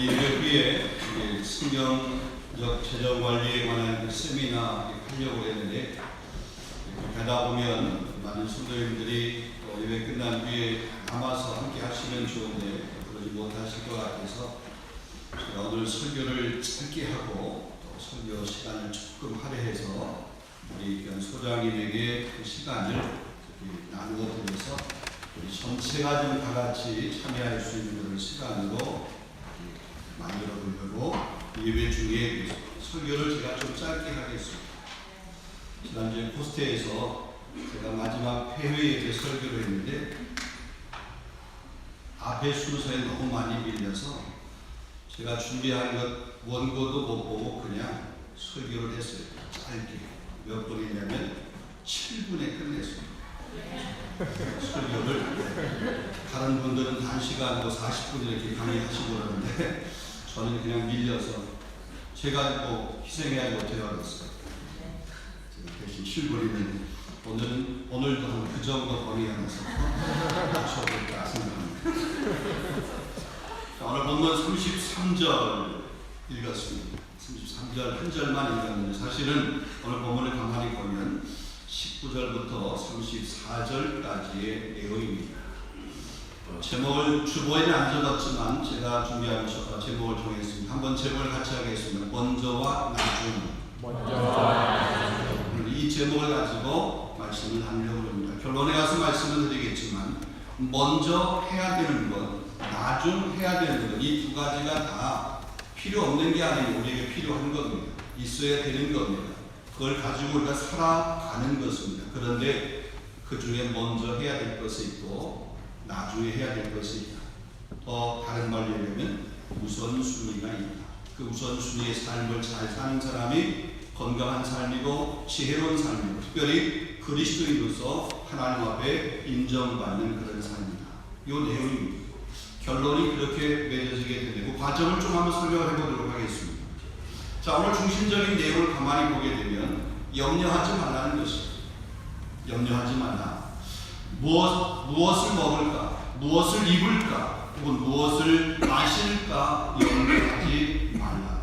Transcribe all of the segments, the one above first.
예배 후에 성경적 재정 관리에 관한 세미나 하려고 했는데 가다 보면 많은 성도님들이 예배 끝난 뒤에 남아서 함께 하시면 좋은데 그러지 못하실 것 같아서 제가 오늘 설교를 짧게 하고 또 설교 시간을 조금 할애해서 우리 소장님에게 그 시간을 나누어 드려서 우리 전체가 좀 다 같이 참여할 수 있는 그런 시간으로 만들어 보려고 예배 중에 설교를 제가 좀 짧게 하겠습니다. 지난주에 포스트에서 제가 마지막 회의에 대해 설교를 했는데 앞에 순서에 너무 많이 밀려서 제가 준비한 것 원고도 못 보고 그냥 설교를 했어요. 짧게. 몇 분이냐면 7분에 끝냈습니다. 설교를 다른 분들은 1시간 40분 이렇게 강의하시고 그러는데 저는 그냥 밀려서 제가 뭐 희생해야 못해요 그랬어요. 대신 7분이면 오늘도 한 그 정도 범위 안에서 맞춰볼까 생각합니다. 오늘 본문 33절 읽었습니다. 33절 한 절만 읽었는데 사실은 오늘 본문을 가만히 보면 19절부터 34절까지의 내용입니다. 제목을 주보에는 안 적었지만 제가 준비하면서 제목을 정했습니다. 한번 제목을 같이 하겠습니다. 먼저와 나중. 이 제목을 가지고 말씀을 하려고 합니다. 결론에 가서 말씀을 드리겠지만 먼저 해야 되는 것, 나중 해야 되는 것, 이 두 가지가 다 필요 없는 게 아니고 우리에게 필요한 겁니다. 있어야 되는 겁니다. 그걸 가지고 우리가 살아가는 것입니다. 그런데 그 중에 먼저 해야 될 것이 있고 나중에 해야 될 것이 있다. 더 다른 말로 얘기하면 우선순위가 있다. 그 우선순위의 삶을 잘 사는 사람이 건강한 삶이고 지혜로운 삶이고 특별히 그리스도인으로서 하나님 앞에 인정받는 그런 삶이다. 이 내용입니다. 결론이 그렇게 맺어지게 되고 과정을 좀 한번 설명을 해보도록 하겠습니다. 자, 오늘 중심적인 내용을 가만히 보게 되면 염려하지 말라는 것입니다. 염려하지 말라. 무엇을 먹을까? 무엇을 입을까? 혹은 무엇을 마실까? 염려하지 말라.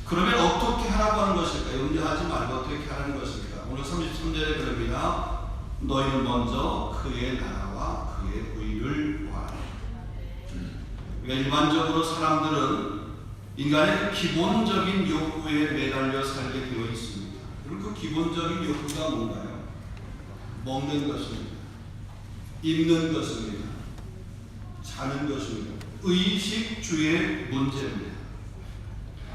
그러면 어떻게 하라고 하는 것일까? 염려하지 말고 어떻게 하라는 것일까? 오늘 33절에 그럽니다. 너희는 먼저 그의 나라와 그의 의를 구하라. 그러니까 일반적으로 사람들은 인간의 기본적인 욕구에 매달려 살게 되어 있습니다. 그리고 그 기본적인 욕구가 뭔가요? 먹는 것입니다. 입는 것입니다. 사는 것입니다. 의식주의 문제입니다.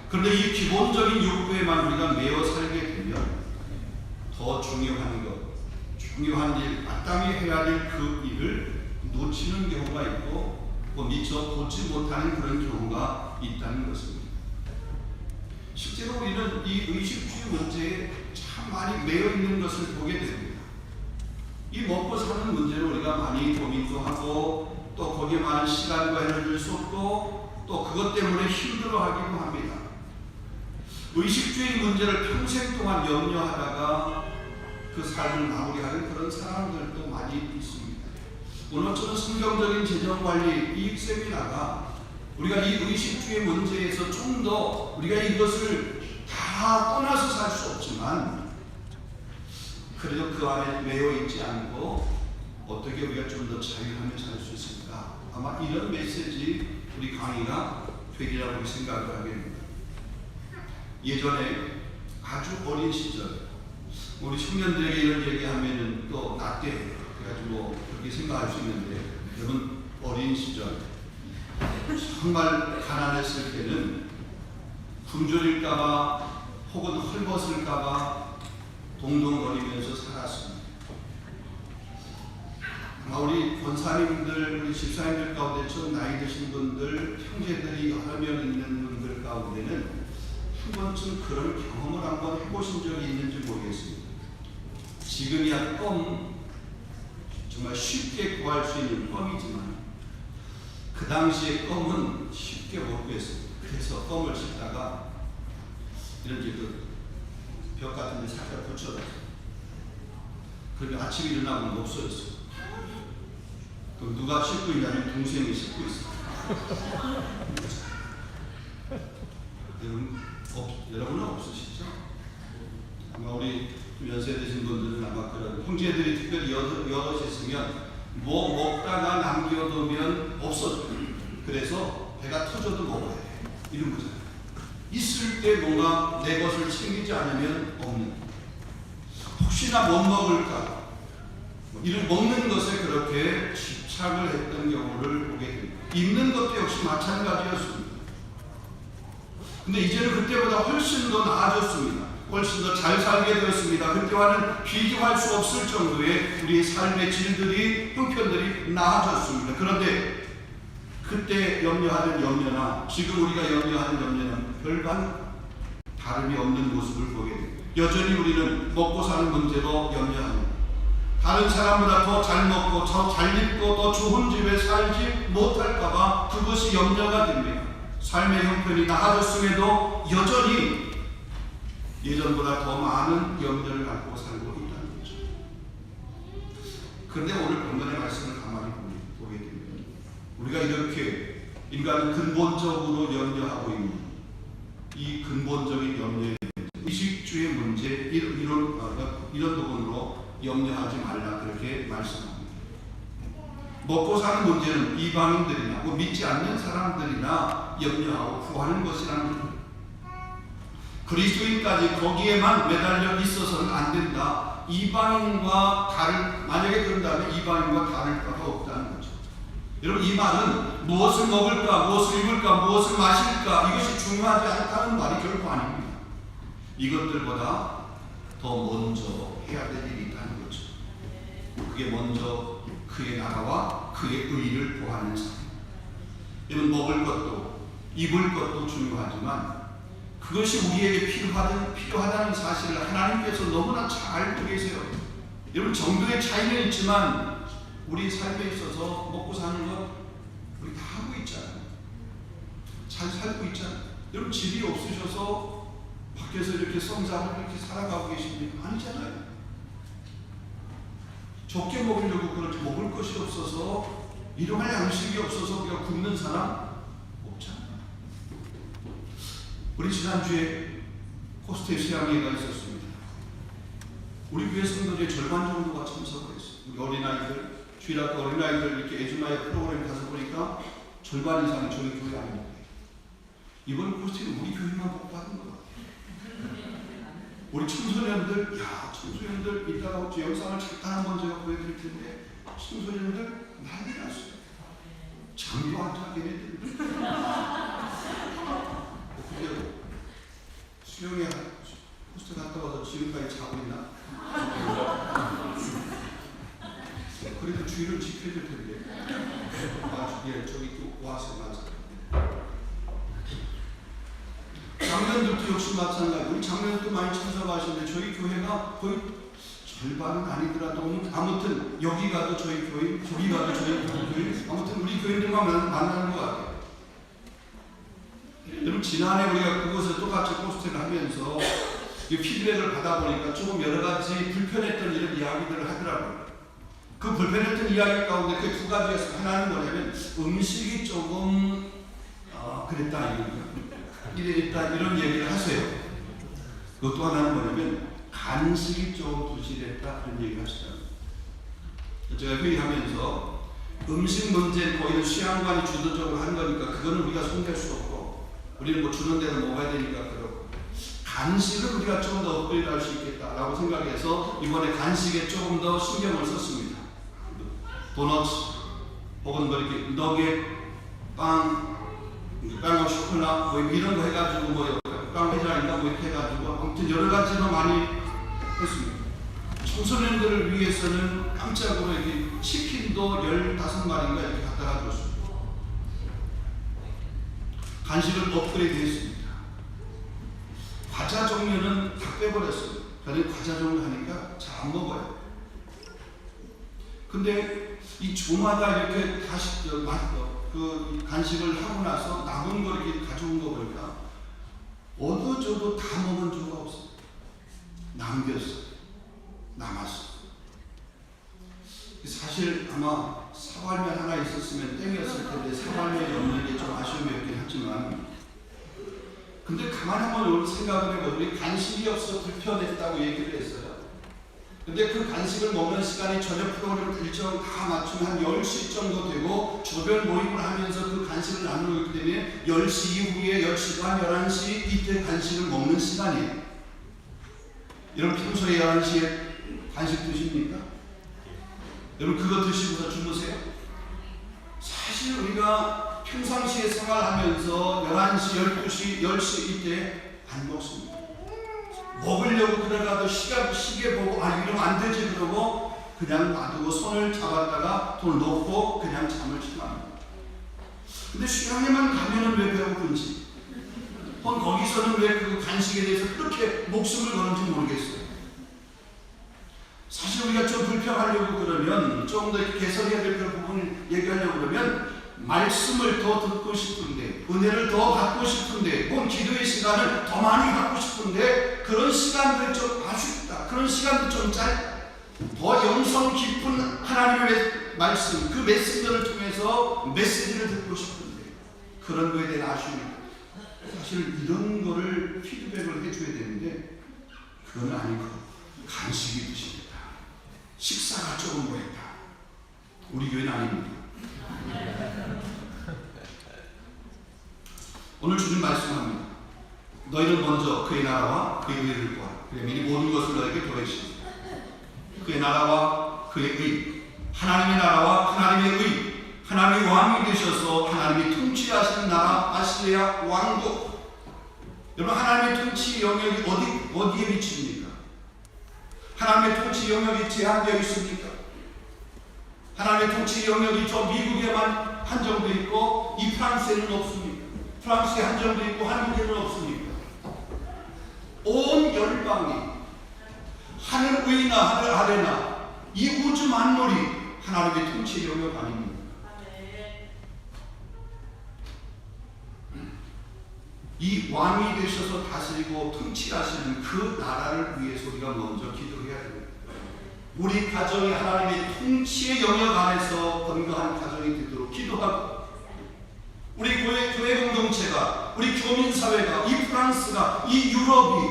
그런데 이 기본적인 욕구에만 우리가 매여 살게 되면 더 중요한 것, 중요한 일, 마땅히 해야 될 그 일을 놓치는 경우가 있고 미처 보지 못하는 그런 경우가 있다는 것입니다. 실제로 우리는 이 의식주의 문제에 참 많이 매여 있는 것을 보게 됩니다. 이 먹고 사는 문제를 우리가 많이 고민도 하고 또 거기에 많은 시간과 에너지를 쏟고 또 그것 때문에 힘들어하기도 합니다. 의식주의 문제를 평생 동안 염려하다가 그 삶을 마무리하는 그런 사람들도 많이 있습니다. 오늘 저는 성경적인 재정관리 이 세미나가 우리가 이 의식주의 문제에서 좀 더 우리가 이것을 다 떠나서 살 수 없지만 그래도 그 안에 매여 있지 않고 어떻게 우리가 좀 더 자유하며 살 수 있을까? 아마 이런 메시지 우리 강의가 되리라고 생각을 하게 됩니다. 예전에 아주 어린 시절 우리 청년들에게 이런 얘기하면은 또 나 때 그래가지고 그렇게 생각할 수 있는데 여러분 어린 시절 정말 가난했을 때는 굶주릴까봐 혹은 헐벗을까봐 동동거리면서 살았습니다. 아마 우리 권사님들, 우리 집사님들 가운데 좀 나이 드신 분들, 형제들이 여러 명 있는 분들 가운데는 한 번쯤 그런 경험을 한번 해보신 적이 있는지 모르겠습니다. 지금이야 정말 쉽게 구할 수 있는 껌이지만 그 당시에 껌은 쉽게 못 구했습니다. 그래서 껌을 씹다가 이런 벽 같은 데 살짝 붙여놨어요. 그러면 아침에 일어나면 없어졌어요. 그럼 누가 씹고 있냐면 동생이 씹고 있어요. 형제들이 특별히 여럿이 있으면 뭐 먹다가 남겨두면 없어져요. 그래서 배가 터져도 먹어야 돼. 이런 거잖아요. 있을 때 뭔가 내 것을 챙기지 않으면 없는. 혹시나 못 먹을까? 이런 먹는 것에 그렇게 집착을 했던 경우를 보게 됩니다. 입는 것도 역시 마찬가지였습니다. 근데 이제는 그때보다 훨씬 더 나아졌습니다. 훨씬 더 잘 살게 되었습니다. 그때와는 비교할 수 없을 정도의 우리의 삶의 질들이, 형편들이 나아졌습니다. 그런데 그때 염려하는 염려나 지금 우리가 염려하는 염려는 별반 다름이 없는 모습을 보게 됩니다. 여전히 우리는 먹고 사는 문제로 염려합니다. 다른 사람보다 더 잘 먹고 더 잘 입고 더 좋은 집에 살지 못할까봐 그것이 염려가 됩니다. 삶의 형편이 나아졌음에도 여전히 예전보다 더 많은 염려를 갖고 살고 있다는 거죠. 그런데 오늘 본문의 말씀을 가만히 보게 되면 우리가 이렇게 인간은 근본적으로 염려하고 있는 이 근본적인 염려의 문제, 의식주의 문제, 이런 부분으로 염려하지 말라 그렇게 말씀합니다. 먹고 사는 문제는 이방인들이나 믿지 않는 사람들이나 염려하고 구하는 것이라는 겁니다. 그리스도인까지 거기에만 매달려 있어서는 안 된다. 이방인과 만약에 그런다면 이방인과 다를 바가 없다는 거죠. 여러분, 이 말은 무엇을 먹을까, 무엇을 입을까, 무엇을 마실까 이것이 중요하지 않다는 말이 결코 아닙니다. 이것들보다 더 먼저 해야 될 일이 있다는 거죠. 그게 먼저 그의 나라와 그의 의를 구하는 삶. 여러분, 먹을 것도 입을 것도 중요하지만 그것이 우리에게 필요하다는 사실을 하나님께서 너무나 잘 알고 계세요. 여러분, 정도의 차이는 있지만 우리 삶에 있어서 먹고 사는 것 우리 다 하고 있잖아요. 잘 살고 있잖아요. 여러분, 집이 없으셔서 밖에서 이렇게 성장을 이렇게 살아가고 계십니까? 아니잖아요. 적게 먹으려고 그렇게 먹을 것이 없어서 일용할 양식이 없어서 우리가 굶는 사람 없잖아요. 우리 지난주에 코스트에 수양회가 있었습니다. 우리 교회 성도들의 절반 정도가 참석을 했어요. 우리 어린아이들, 주일학교 어린아이들 이렇게 애주마의 프로그램 가서 보니까 절반 이상이 저희 교회 아닙니다. 이번 코스트는 우리 교회만 복 받은 것 같아요. 우리 청소년들, 청소년들 이따가 영상을 잠깐 한번 제가 보여드릴 텐데 청소년들 난리 났어요. 잠도 안 자게 했는데 그게 수영에 코스트 갔다 와서 지금까지 자고 있나? 그래도 주의를 지켜줄 텐데. 저기 또 와서 맞아. 작년들도 역시 마찬가지. 우리 작년도 많이 참석하시는데 저희 교회가 거의 절반은 아니더라도 아무튼 여기 가도 저희 교회, 저기 가도 저희 교회, 아무튼 우리 교인들만 만나는 것 같아요. 여러분, 지난해 우리가 그곳에 똑같이 포스트를 하면서 피드백을 받아보니까 조금 여러 가지 불편했던 이런 이야기들을 하더라고요. 그 불편했던 이야기 가운데 그 두 가지에서 하나는 뭐냐면 음식이 조금 그랬다 이랬다 이런 얘기를 하세요. 그것도 하나는 뭐냐면 간식이 좀 부실했다 그런 얘기를 하시더라고요. 제가 회의하면서 음식 문제는 거의 수양관이 주도적으로 한 거니까 그거는 우리가 손댈 수 없고 우리는 뭐 주는 데는 먹어야 되니까 그렇고 간식을 우리가 좀 더 업그레이드 할 수 있겠다라고 생각해서 이번에 간식에 조금 더 신경을 썼습니다. 도넛 혹은 뭐 이렇게 너겟, 빵과 쇼콜라 뭐 이런 거 해가지고 뭐 빵 회장인가 뭐 이렇게 해가지고 아무튼 여러 가지로 많이 했습니다. 청소년들을 위해서는 깜짝으로 이렇게 치킨도 15마리인가 이렇게 갖다가 줬습니다. 간식을 업그레이드 했습니다. 과자 종류는 다 빼버렸어요. 저는 과자 종류 하니까 잘 안 먹어요. 근데 이 주마다 이렇게 다시 그 간식을 하고 나서 남은 거 이렇게 가져온 거 보니까 얻어줘도 다 먹은 수가 없어요. 남겼어요. 남았어요. 사실 아마 사발면 하나 있었으면 땡이었을 텐데 사발면이 없는 게 좀 아쉬움이었긴 하지만 근데 가만히 한번 생각을 해보면 우리 간식이 없어 불편했다고 얘기를 했어요. 근데 그 간식을 먹는 시간이 저녁 프로그램 일정 다 맞추면 한 10시 정도 되고 주변 모임을 하면서 그 간식을 나누기 때문에 10시 이후에 10시 반, 11시 이때 간식을 먹는 시간이에요. 여러분 평소에 11시에 간식 드십니까? 여러분 그거 드시고서 주무세요? 사실 우리가 평상시에 생활하면서 11시, 12시, 10시 이때 안 먹습니다. 먹으려고 그러다도 시계 보고 이러면 안 되지 그러고 그냥 놔두고 손을 잡았다가 손을 놓고 그냥 잠을 취합니다. 근데 수양에만 가면은 왜 배고픈지 거기서는 왜 그 간식에 대해서 그렇게 목숨을 거는지 모르겠어요. 사실 우리가 좀 불평하려고 그러면 좀 더 개선해야 될 그런 부분을 얘기하려고 그러면 말씀을 더 듣고 싶은데 은혜를 더 받고 싶은데 기도의 시간을 더 많이 갖고 싶은데 그런 시간들 좀 아쉽다. 그런 시간도 좀 짧다. 더 영성 깊은 하나님의 말씀 그 메시지를 통해서 메시지를 듣고 싶은데 그런 거에 대한 아쉬움이 사실 이런 거를 피드백을 해줘야 되는데 그건 아니고 간식이 드십니다. 식사가 조금 뭐했다. 우리 교회는 아닙니다. 오늘 주님 말씀합니다. 너희는 먼저 그의 나라와 그의 의를 구하라. 그래 미리 모든 것을 너에게 더해주시리라. 그의 나라와 그의 의, 하나님의 나라와 하나님의 의, 하나님의 왕이 되셔서 하나님이 통치하시는 나라 아시리아 왕국. 여러분 하나님의 통치 영역이 어디에 미칩니까? 하나님의 통치 영역이 제한되어 있습니까? 하나님의 통치 영역이 저 미국에만 한정되어 있고 이 프랑스에는 없습니까? 프랑스에 한정되어 있고 한국에는 없습니까? 온 열방이 하늘 위나 하늘 아래나 이 우주 만물이 하나님의 통치 영역 아닙니까? 이 왕이 되셔서 다스리고 통치하시는 그 나라를 위해서 우리가 먼저 기도해야 됩니다. 우리 가정이 하나님의 통치의 영역 안에서 건강한 가정이 되도록 기도하고 우리 교회 공동체가 우리 교민사회가 이 프랑스가 이 유럽이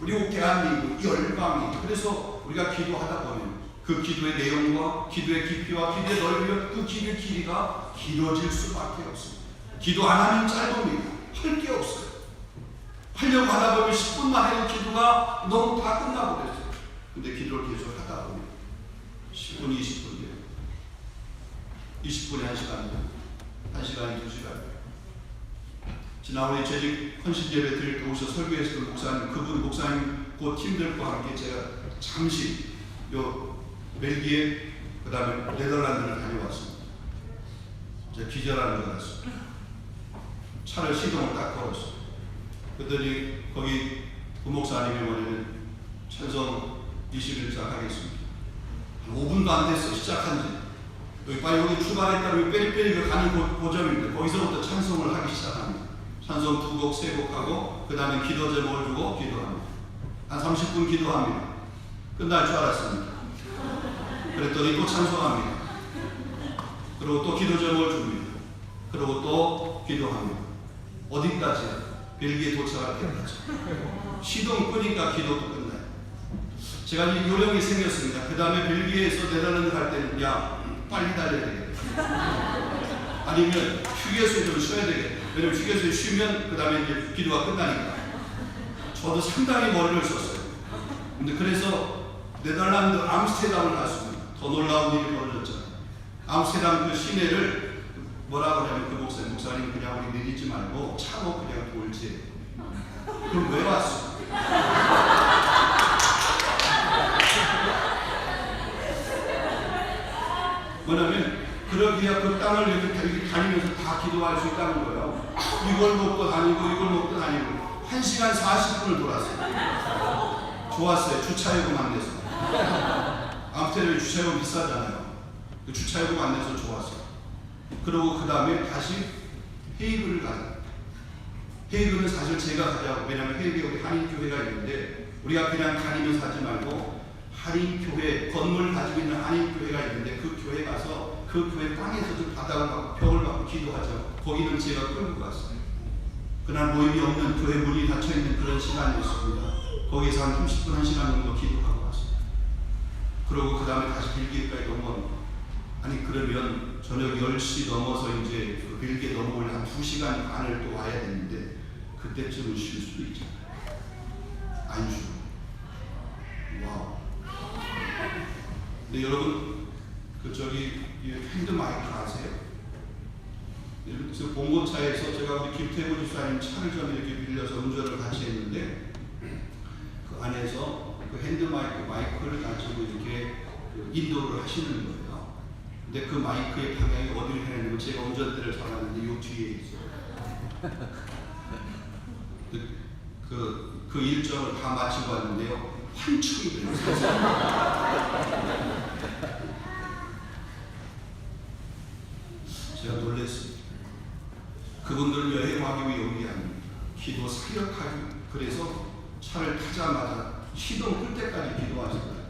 그리고 대한민국 이 열방이 그래서 우리가 기도하다 보면 그 기도의 내용과 기도의 깊이와 기도의 넓이와 그 기도의 길이가 길어질 수밖에 없습니다. 기도 안 하면 짧습니다. 할 게 없어요. 하려고 하다 보면 10분만 해도 기도가 너무 다 끝나고 그랬어요. 근데 기도를 계속 하다 보면 10분, 20분 돼요. 20분에 1시간 돼요. 1시간이 2시간 돼요. 지난번에 재직 헌신 예배 드릴 때 오셔서 설교했던 목사님, 그분 목사님 그 팀들과 함께 제가 잠시 요 벨기에 그 다음에 네덜란드를 다녀왔습니다. 제가 기절하는 줄 알았어요. 차를 시동을 딱 걸었어요. 그랬더니 거기 부목사님이 뭐냐면 찬송 21장 하겠습니다. 한 5분도 안 됐어 시작한 지. 여기 빨리 여기 출발했다고 빼리빼리 가는 고점입니다. 거기서부터 찬송을 하기 시작합니다. 찬송 2곡, 3곡 하고 그 다음에 기도 제목을 주고 기도합니다. 한 30분 기도합니다. 끝날 줄 알았습니다. 그랬더니 또 찬송합니다. 그리고 또 기도 제목을 줍니다. 그리고 또 기도합니다. 어디까지? 벨기에 도착할 때까지. 시동 끄니까 기도도 끝나요. 제가 이 요령이 생겼습니다. 그 다음에 벨기에에서 네덜란드 갈 때는 빨리 달려야 되겠다. 아니면 휴게소에 좀 쉬어야 되겠다. 왜냐면 휴게소에 쉬면 그 다음에 이제 기도가 끝나니까. 저도 상당히 머리를 썼어요. 근데 그래서 네덜란드 암스테르담을 갔습니다. 더 놀라운 일이 벌어졌잖아요. 암스테르담 그 시내를 뭐라고 하냐면 그 목사님 그냥 우리 내리지 말고 차로 그냥 돌지. 그럼 왜 왔어? 뭐냐면 그러기야 그 땅을 이렇게 다니면서 다 기도할 수 있다는 거예요. 이걸 먹고 다니고 이걸 먹고 다니고 1시간 40분을 돌았어요. 좋았어요. 주차요금 안 내서. 암스테르담 주차요금 비싸잖아요. 그 주차요금 안 내서 좋았어요. 그리고 그 다음에 다시 헤이그를 가자. 헤이그는 사실 제가 가자고. 왜냐하면 헤이그에 우리 한인교회가 있는데 우리가 그냥 다니면서 하지 말고 한인교회 건물 가지고 있는 한인교회가 있는데 그 교회 가서 그 교회 땅에서 좀 바닥을 받고 벽을 받고 기도하자고. 거기는 제가 끌고 갔어요. 그날 모임이 없는 교회 문이 닫혀있는 그런 시간이었습니다. 거기서 한 30분 1시간 정도 기도하고 왔어요. 그러고 그 다음에 다시 벨기에까지 넘어가는 거예요. 아니 그러면 저녁 10시 넘어서 이제 그 벨기에 넘어올 한 2시간 반을 또 와야 되는데 그때쯤은 쉴 수도 있잖아요. 안 쉬고. 와우. 근데 여러분 그 저기 핸드 마이크 아세요? 그래서 봉고차에서 제가 우리 김태구 집사님 차를 좀 이렇게 빌려서 운전을 같이 했는데 그 안에서 그 핸드 마이크를 가지고 이렇게 인도를 하시는 거예요. 근데 그 마이크의 방향이 어디를 향했냐면 제가 운전대를 잡았는데 요 뒤에 있어요. 그 일정을 다 마치고 왔는데요. 환청이 들렸어요. 제가 놀랐습니다. 그분들은 여행하기 위해 온 게 아닙니다. 기도 사역하기. 그래서 차를 타자마자 시동 끌 때까지 기도하셨어요.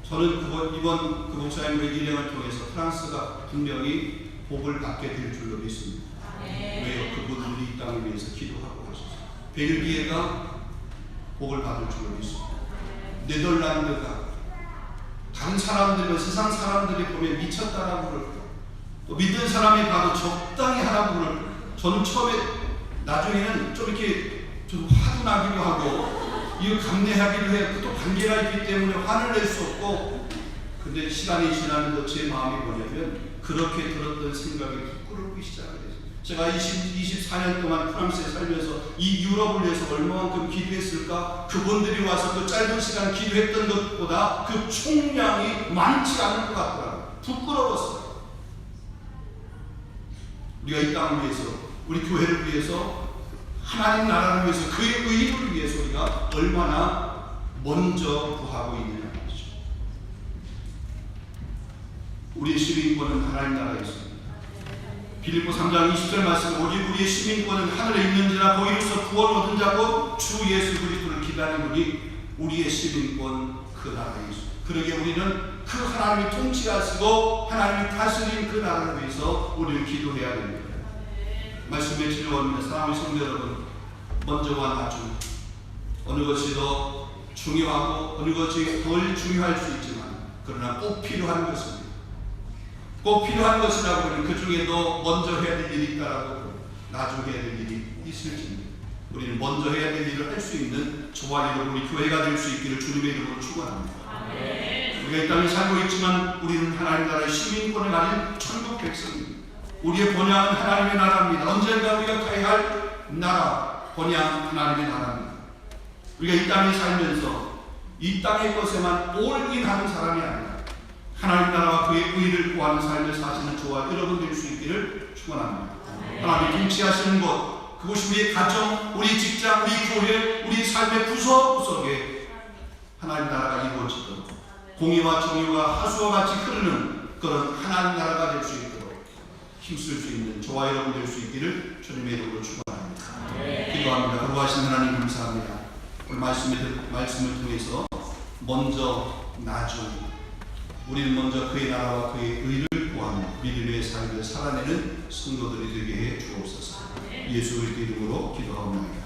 저는 이번 그 목사님의 일행을 통해서 프랑스가 분명히 복을 받게 될 줄로 믿습니다. 왜요? 그분들이 이 땅을 위해서 기도하고 하셨어요. 벨기에가 복을 받을 줄로 믿습니다. 네덜란드가 다른 사람들은 세상 사람들이 보면 미쳤다라고 그럴 거예요. 또 믿는 사람이 봐도 적당히 하라고 그럴 거예요. 저는 처음에 나중에는 좀 이렇게 좀 화도 나기도 하고 이거 감내하기도 해요. 또 관계가 있기 때문에 화를 낼 수 없고 근데 시간이 지나면서 제 마음이 뭐냐면 그렇게 들었던 생각이 부끄럽기 시작했어요. 제가 24년 동안 프랑스에 살면서 이 유럽을 위해서 얼마만큼 기도했을까? 그분들이 와서 그 짧은 시간 기도했던 것보다 그 총량이 많지 않을 것 같더라고요. 부끄러웠어요. 우리가 이 땅을 위해서, 우리 교회를 위해서, 하나님 나라를 위해서, 그의 의를 위해서 우리가 얼마나 먼저 구하고 있느냐 말이죠. 우리의 시민권은 하나님 나라에 있습니다. 빌립보 3장 20절 말씀, 오직 우리의 시민권은 하늘에 있는지라 거기로서 구원 얻은 자 곧 주 예수 그리스도를 기다리노니 우리의 시민권 그 나라에 있습니다. 그러기에 우리는 그 하나님이 통치하시고 하나님이 다스린 그 나라를 위해서 우리는 기도해야 됩니다. 말씀에 질러옵니다. 사랑하는 성도 여러분, 먼저와 나중 어느 것이 더 중요하고 어느 것이 덜 중요할 수 있지만 그러나 꼭 필요한 것입니다. 꼭 필요한 것이라고 하면 그 중에도 먼저 해야 될 일이 있다라고 나중에 해야 될 일이 있을지 우리는 먼저 해야 될 일을 할 수 있는 저와 여러분 우리 교회가 될 수 있기를 주님의 이름으로 축원합니다. 우리가 이 땅에 살고 있지만 우리는 하나님 나라의 시민권을 가진 천국 백성입니다. 우리의 본향은 하나님의 나라입니다. 언젠가 우리가 가야 할 나라, 본향 하나님의 나라입니다. 우리가 이 땅에 살면서 이 땅의 것에만 올인하는 사람이 아니라 하나님 나라와 그의 의를 구하는 삶을 사시는 저와 여러분 될 수 있기를 축원합니다. 하나님 통치하시는 것, 그것이 우리의 가정, 우리 직장, 우리 교회, 우리 삶의 구석구석에 하나님 나라가 이루어지도록 공의와 정의와 하수와 같이 흐르는 그런 하나님 나라가 될 수 있도록 힘쓸 수 있는 저와 여러분 될 수 있기를 주님의 이름으로 축원합니다. 기도합니다. 거룩하신 하나님 감사합니다. 오늘 말씀을 통해서 먼저 나중 우리는 먼저 그의 나라와 그의 의를 구하는 믿음의 삶을 살아내는 성도들이 되게 해 주옵소서. 예수 그리스도 이름으로 기도하옵나이다.